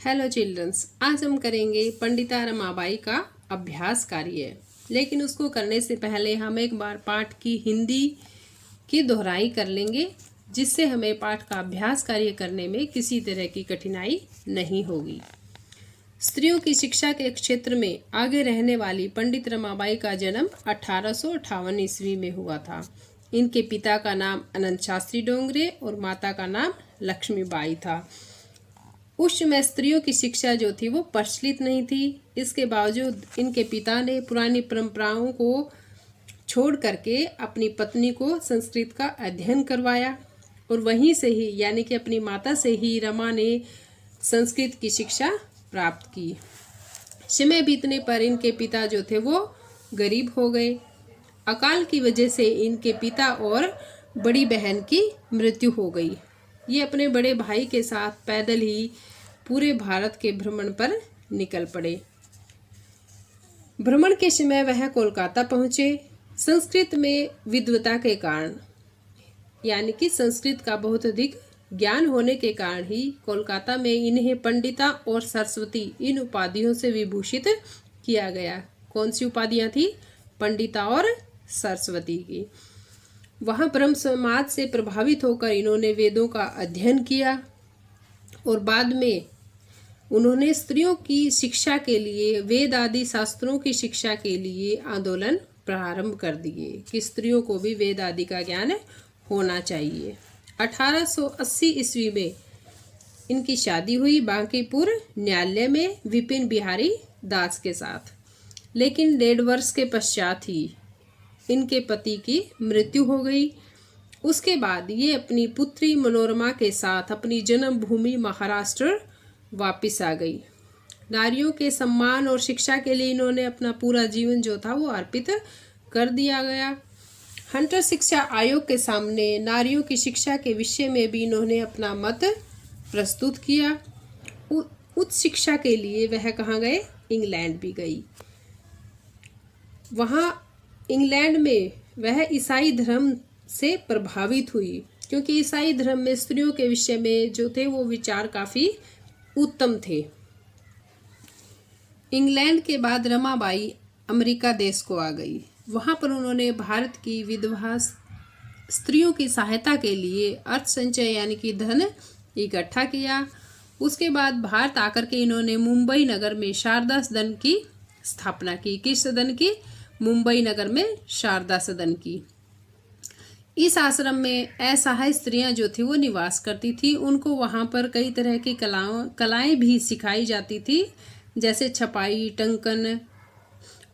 Hello children's, आज हम करेंगे पंडिता रमाबाई का अभ्यास कार्य। लेकिन उसको करने से पहले हम एक बार पाठ की हिंदी की दोहराई कर लेंगे, जिससे हमें पाठ का अभ्यास कार्य करने में किसी तरह की कठिनाई नहीं होगी। स्त्रियों की शिक्षा के क्षेत्र में आगे रहने वाली पंडित रमाबाई का जन्म 1858 ईस्वी में हुआ था। इनके पिता का नाम अनंत शास्त्री डोंगरे और माता का नाम लक्ष्मीबाई था। उस समय स्त्रियों की शिक्षा जो थी वो प्रचलित नहीं थी। इसके बावजूद इनके पिता ने पुरानी परंपराओं को छोड़ करके अपनी पत्नी को संस्कृत का अध्ययन करवाया और वहीं से ही यानी कि अपनी माता से ही रमा ने संस्कृत की शिक्षा प्राप्त की। समय बीतने पर इनके पिता जो थे वो गरीब हो गए। अकाल की वजह से इनके पिता और बड़ी बहन की मृत्यु हो गई। ये अपने बड़े भाई के साथ पैदल ही पूरे भारत के भ्रमण पर निकल पड़े। भ्रमण के समय वह कोलकाता पहुंचे। संस्कृत में विद्वता के कारण यानी कि संस्कृत का बहुत अधिक ज्ञान होने के कारण ही कोलकाता में इन्हें पंडिता और सरस्वती इन उपाधियों से विभूषित किया गया। कौन सी उपाधियां थी? पंडिता और सरस्वती की। वहां ब्रह्म समाज से प्रभावित होकर इन्होंने वेदों का अध्ययन किया और बाद में उन्होंने स्त्रियों की शिक्षा के लिए, वेद आदि शास्त्रों की शिक्षा के लिए आंदोलन प्रारंभ कर दिए कि स्त्रियों को भी वेद आदि का ज्ञान होना चाहिए। 1880 ईस्वी में इनकी शादी हुई बांकीपुर न्यायालय में विपिन बिहारी दास के साथ। लेकिन 1.5 वर्ष के पश्चात ही इनके पति की मृत्यु हो गई। उसके बाद ये अपनी पुत्री मनोरमा के साथ अपनी जन्मभूमि महाराष्ट्र वापस आ गई। नारियों के सम्मान और शिक्षा के लिए इन्होंने अपना पूरा जीवन जो था वो अर्पित कर दिया गया। हंटर शिक्षा आयोग के सामने नारियों की शिक्षा के विषय में भी इन्होंने अपना मत प्रस्तुत किया। उच्च शिक्षा के लिए वह कहाँ गए? इंग्लैंड भी गई। वहाँ इंग्लैंड में वह ईसाई धर्म से प्रभावित हुई, क्योंकि ईसाई धर्म में स्त्रियों के विषय में जो थे वो विचार काफ़ी उत्तम थे। इंग्लैंड के बाद रमाबाई अमेरिका देश को आ गई। वहाँ पर उन्होंने भारत की विधवा स्त्रियों की सहायता के लिए अर्थ संचय यानी कि धन इकट्ठा किया। उसके बाद भारत आकर के इन्होंने मुंबई नगर में शारदा सदन की स्थापना की। किस सदन की? मुंबई नगर में शारदा सदन की। इस आश्रम में असहाय स्त्रियां जो थी वो निवास करती थी। उनको वहाँ पर कई तरह की कलाएं भी सिखाई जाती थी, जैसे छपाई, टंकन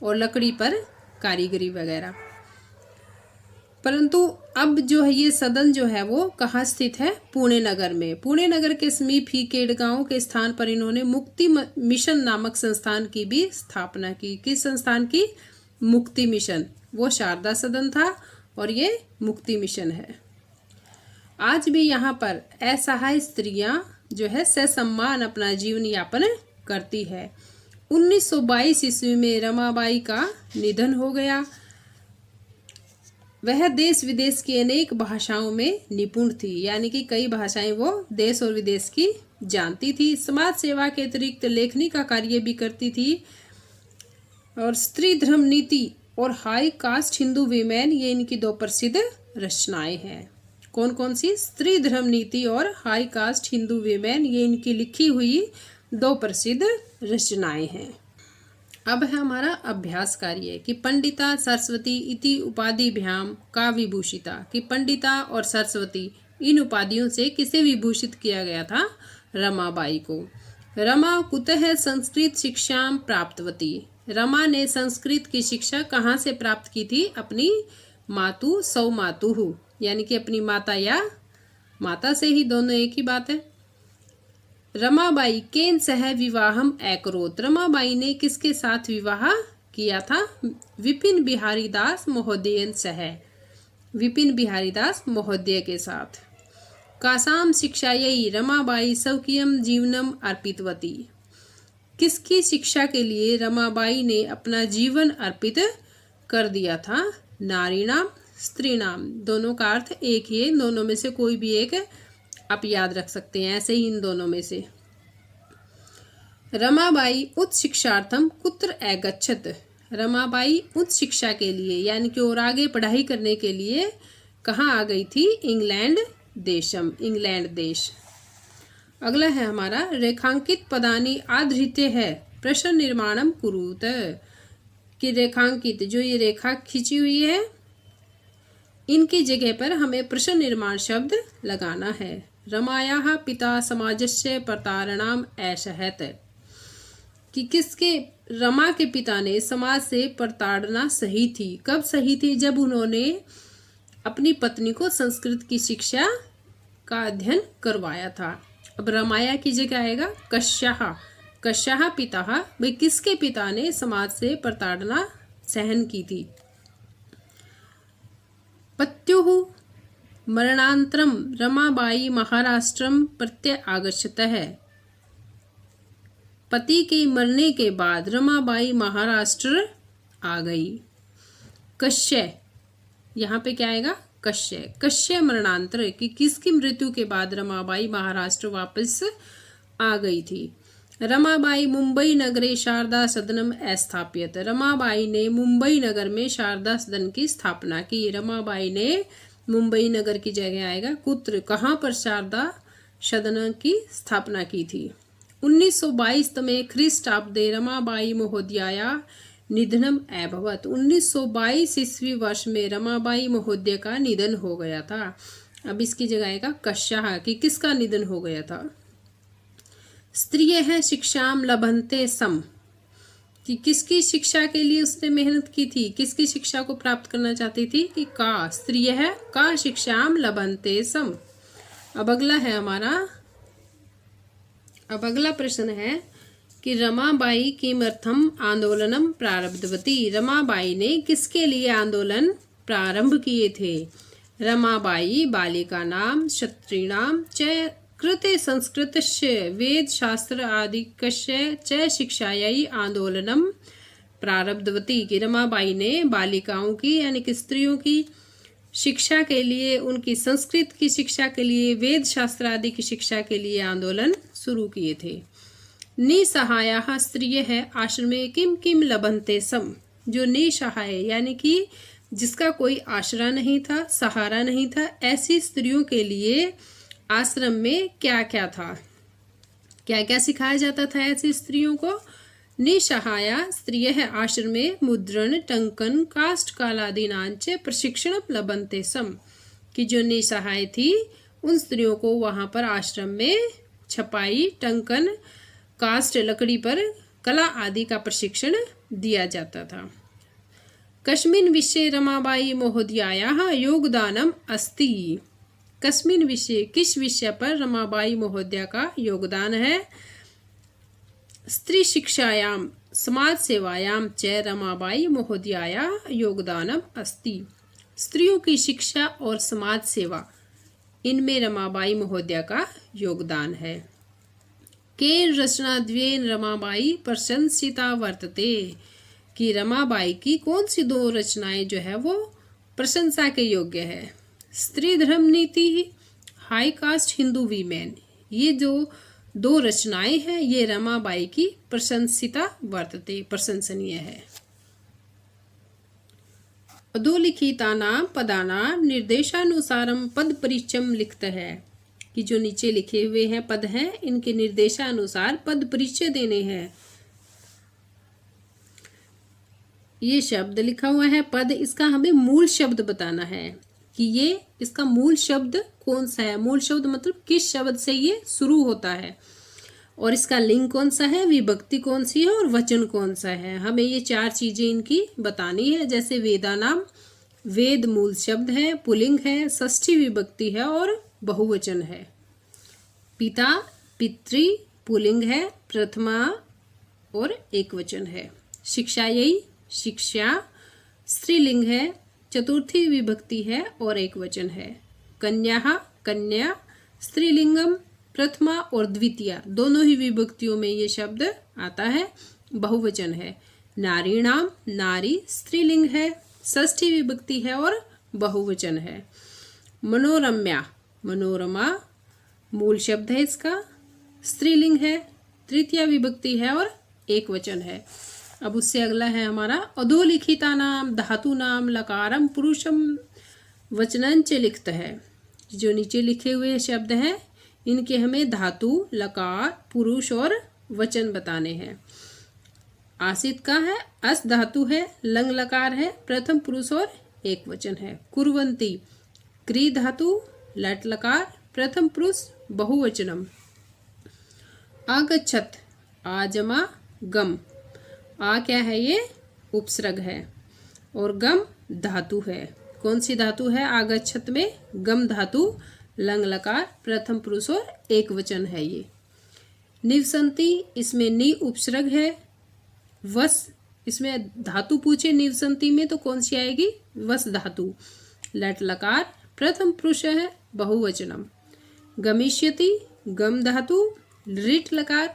और लकड़ी पर कारीगरी वगैरह। परंतु अब जो है ये सदन जो है वो कहाँ स्थित है? पुणे नगर में। पुणे नगर के समीप ही केडगांव के स्थान पर इन्होंने मुक्ति मिशन नामक संस्थान की भी स्थापना की। किस संस्थान की? मुक्ति मिशन। वो शारदा सदन था और ये मुक्ति मिशन है। आज भी यहाँ पर असहाय स्त्रियां जो है ससम्मान अपना जीवन यापन करती है। 1922 ईस्वी में रमाबाई का निधन हो गया। वह देश विदेश की अनेक भाषाओं में निपुण थी, यानी कि कई भाषाएं वो देश और विदेश की जानती थी। समाज सेवा के अतिरिक्त लेखनी का कार्य भी करती थी। और स्त्री धर्म नीति और हाई कास्ट हिंदू वीमेन, ये इनकी 2 प्रसिद्ध रचनाएं हैं। कौन कौन सी? स्त्री धर्म नीति और हाई कास्ट हिंदू वीमेन, ये इनकी लिखी हुई 2 प्रसिद्ध रचनाएं हैं। अब है हमारा अभ्यास कार्य कि पंडिता सरस्वती इति उपाधिभ्याम का विभूषिता, कि पंडिता और सरस्वती इन उपाधियों से किसे विभूषित किया गया था? रमाबाई को। रमा कुतः संस्कृत शिक्षाम प्राप्तवती। रमा ने संस्कृत की शिक्षा कहाँ से प्राप्त की थी? अपनी मातु सौ मातु यानी कि अपनी माता या माता से ही, दोनों एक ही बात है। रमाबाई केन सह विवाहम अकरोत। रमाबाई ने किसके साथ विवाह किया था? विपिन बिहारी दास महोदयन सह, विपिन बिहारी दास महोदय के साथ। कासाम शिक्षायै रमाबाई स्वकीयम जीवनम अर्पितवती। किसकी शिक्षा के लिए रमाबाई ने अपना जीवन अर्पित कर दिया था? नारीणाम स्त्रीणाम, दोनों का अर्थ एक ही है। दोनों में से कोई भी एक आप याद रख सकते हैं, ऐसे ही इन दोनों में से। रमाबाई उच्च शिक्षार्थम कुत्र अगच्छत। रमाबाई उच्च शिक्षा के लिए यानी कि और आगे पढ़ाई करने के लिए कहाँ आ गई थी? इंग्लैंड देश। अगला है हमारा रेखांकित पदानि आधृत्य है प्रश्न निर्माणम कुरुत। कि रेखांकित जो ये रेखा खींची हुई है इनकी जगह पर हमें प्रश्न निर्माण शब्द लगाना है। रमायाः पिता समाजस्य प्रतारणाम ऐशहत। कि किसके रमा के पिता ने समाज से प्रताड़ना सही थी। कब सही थी? जब उन्होंने अपनी पत्नी को संस्कृत की शिक्षा का अध्ययन करवाया था। अब रमाया की जगह आएगा कश्यः पिता। भाई किसके पिता ने समाज से प्रताड़ना सहन की थी? पत्युः मरणानन्तरं रमाबाई महाराष्ट्रम प्रत्य आगच्छतः। पति के मरने के बाद रमाबाई महाराष्ट्र आ गई। कश्य यहाँ पे क्या आएगा? कश्य मरणांतर। कि किसकी मृत्यु के बाद रमाबाई महाराष्ट्र वापस आ गई थी? रमाबाई मुंबई नगरे शारदा सदनम स्थापित। रमाबाई ने मुंबई नगर में शारदा सदन की स्थापना की। रमाबाई ने मुंबई नगर की जगह आएगा कुत्र, कहाँ पर शारदा सदन की स्थापना की थी। 1922 तमे ख्रीष्टाब्दे रमाबाई महोदयाया निधनम अभवत। 1922 ईस्वी वर्ष में रमाबाई महोदय का निधन हो गया था। अब इसकी जगह आएगा कश्यः। कि किसका निधन हो गया था? स्त्रियः शिक्षाम लभन्ते सम। कि किसकी शिक्षा के लिए उसने मेहनत की थी? किसकी शिक्षा को प्राप्त करना चाहती थी? कि का स्त्रियः का शिक्षाम लभन्ते सम। अब अगला प्रश्न है कि रमाबाई किमर्थम आंदोलनम प्रारब्धवती। रमाबाई ने किसके लिए आंदोलन प्रारंभ किए थे? रमाबाई बालिकानां क्षत्रिणां च कृते संस्कृतस्य वेद शास्त्र आदिकस्य च शिक्षायै आंदोलनम प्रारब्धवती। कि रमाबाई ने बालिकाओं की यानी कि स्त्रियों की शिक्षा के लिए, उनकी संस्कृत की शिक्षा के लिए, वेद शास्त्र आदि की शिक्षा के लिए आंदोलन शुरू किए थे। निसहायाः स्त्रियः आश्रमे किम किम लभन्ते सम। जो निसहाय यानी कि जिसका कोई आश्रय नहीं था, सहारा नहीं था, ऐसी स्त्रियों के लिए आश्रम में क्या क्या था, क्या क्या सिखाया जाता था ऐसी स्त्रियों को? निसहाया स्त्रियः आश्रमे मुद्रण टंकन काष्ठ कालादीनांच प्रशिक्षण लभन्ते सम। कि जो निसहाय थी उन स्त्रियों को वहां पर आश्रम में छपाई, टंकन, काष्ठ लकड़ी पर कला आदि का प्रशिक्षण दिया जाता था। कस्मिन् विषये रमाबाई महोदयायाः योगदानम अस्ति। कस्मिन् विषये किस विषय पर रमाबाई महोदया का योगदान है? स्त्री शिक्षायाम समाज सेवायाम च रमाबाई महोदयायाः योगदानम अस्ति। स्त्रियों की शिक्षा और समाज सेवा इनमें रमाबाई महोदया का योगदान है। केन रचनाद्वयेन रमाबाई प्रशंसिता वर्तते। कि रमाबाई की कौन सी दो रचनाएं जो है वो प्रशंसा के योग्य है? स्त्री धर्म नीति, हाई कास्ट हिंदू वीमेन। ये जो दो रचनाएं हैं ये रमाबाई की प्रशंसिता वर्तते, प्रशंसनीय है। अधोलिखितानां पदानां निर्देशानुसारम पद परिचयम लिखता है। कि जो नीचे लिखे हुए हैं पद हैं इनके निर्देशानुसार पद परिचय देने हैं। ये शब्द लिखा हुआ है पद, इसका हमें मूल शब्द बताना है कि ये इसका मूल शब्द कौन सा है। मूल शब्द मतलब किस शब्द से ये शुरू होता है और इसका लिंग कौन सा है, विभक्ति कौन सी है और वचन कौन सा है। हमें ये चार चीजें इनकी बतानी है। जैसे वेदानाम, वेद मूल शब्द है, पुल्लिंग है, षष्ठी विभक्ति है और बहुवचन है। पिता, पितृ पुल्लिंग है, प्रथमा और एकवचन है। शिक्षायै शिक्षा स्त्रीलिंग है, चतुर्थी विभक्ति है और एकवचन है। कन्या कन्या स्त्रीलिंगम प्रथमा और द्वितीया दोनों ही विभक्तियों में ये शब्द आता है, बहुवचन है। नारीणाम नारी स्त्रीलिंग है, षष्ठी विभक्ति है और बहुवचन है। मनोरम्या मनोरमा मूल शब्द है, इसका स्त्रीलिंग है। तृतीया विभक्ति है और एक वचन है। अब उससे अगला है हमारा अधोलिखिता नाम धातु नाम लकारम पुरुषम वचनंच लिखत है। जो नीचे लिखे हुए शब्द हैं इनके हमें धातु, लकार, पुरुष और वचन बताने हैं। आसित का है, अस धातु है, लंग लकार है, प्रथम पुरुष और एक वचन है। कुर्वंती क्री धातु, लट लकार, प्रथम पुरुष बहुवचनम। आगच्छत आजमा गम, आ क्या है ये उपसर्ग है और गम धातु है। कौन सी धातु है आगच्छत में? गम धातु, लंग लकार, प्रथम पुरुष और एक वचन है ये। निवसंती इसमें नी उपसर्ग है। वस इसमें धातु पूछे निवसंती में तो कौन सी आएगी? वस धातु। लट लकार प्रथम पुरुष है बहुवचनम। गमिष्यति गम धातु, रिट लकार,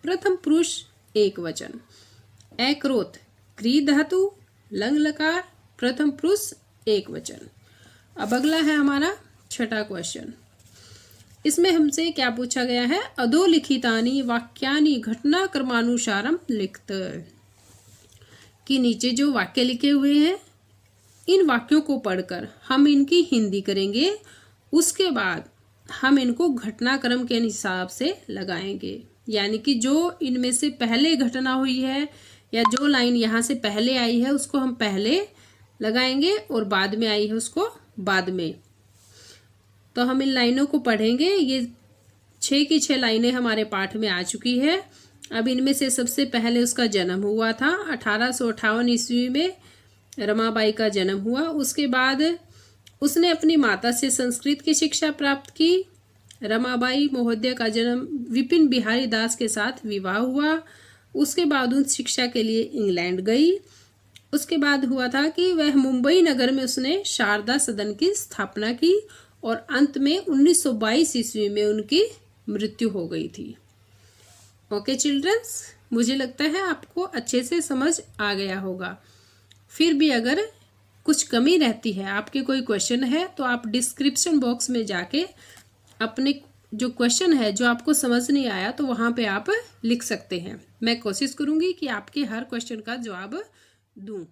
प्रथम पुरुष एक वचन। एक्रोत क्री धातु, लंग लकार, प्रथम पुरुष एक वचन। अब अगला है हमारा छठा क्वेश्चन। इसमें हमसे क्या पूछा गया है? अधोलिखितानि वाक्यानि घटनाक्रमानुसारम लिखत, कि नीचे जो वाक्य लिखे हुए हैं इन वाक्यों को पढ़कर हम इनकी हिंदी करेंगे, उसके बाद हम इनको घटनाक्रम के हिसाब से लगाएंगे। यानी कि जो इनमें से पहले घटना हुई है या जो लाइन यहाँ से पहले आई है उसको हम पहले लगाएंगे और बाद में आई है उसको बाद में। तो हम इन लाइनों को पढ़ेंगे। ये 6 की 6 लाइनें हमारे पाठ में आ चुकी है। अब इनमें से सबसे पहले उसका जन्म हुआ था 1858 ईस्वी में रमाबाई का जन्म हुआ। उसके बाद उसने अपनी माता से संस्कृत की शिक्षा प्राप्त की। रमाबाई महोदय का जन्म विपिन बिहारी दास के साथ विवाह हुआ। उसके बाद उन शिक्षा के लिए इंग्लैंड गई। उसके बाद हुआ था कि वह मुंबई नगर में उसने शारदा सदन की स्थापना की और अंत में 1922 ईस्वी में उनकी मृत्यु हो गई थी। ओके चिल्ड्रंस, मुझे लगता है आपको अच्छे से समझ आ गया होगा। फिर भी अगर कुछ कमी रहती है, आपके कोई क्वेश्चन है, तो आप डिस्क्रिप्शन बॉक्स में जाके अपने जो क्वेश्चन है जो आपको समझ नहीं आया तो वहाँ पे आप लिख सकते हैं। मैं कोशिश करूँगी कि आपके हर क्वेश्चन का जवाब दूँ।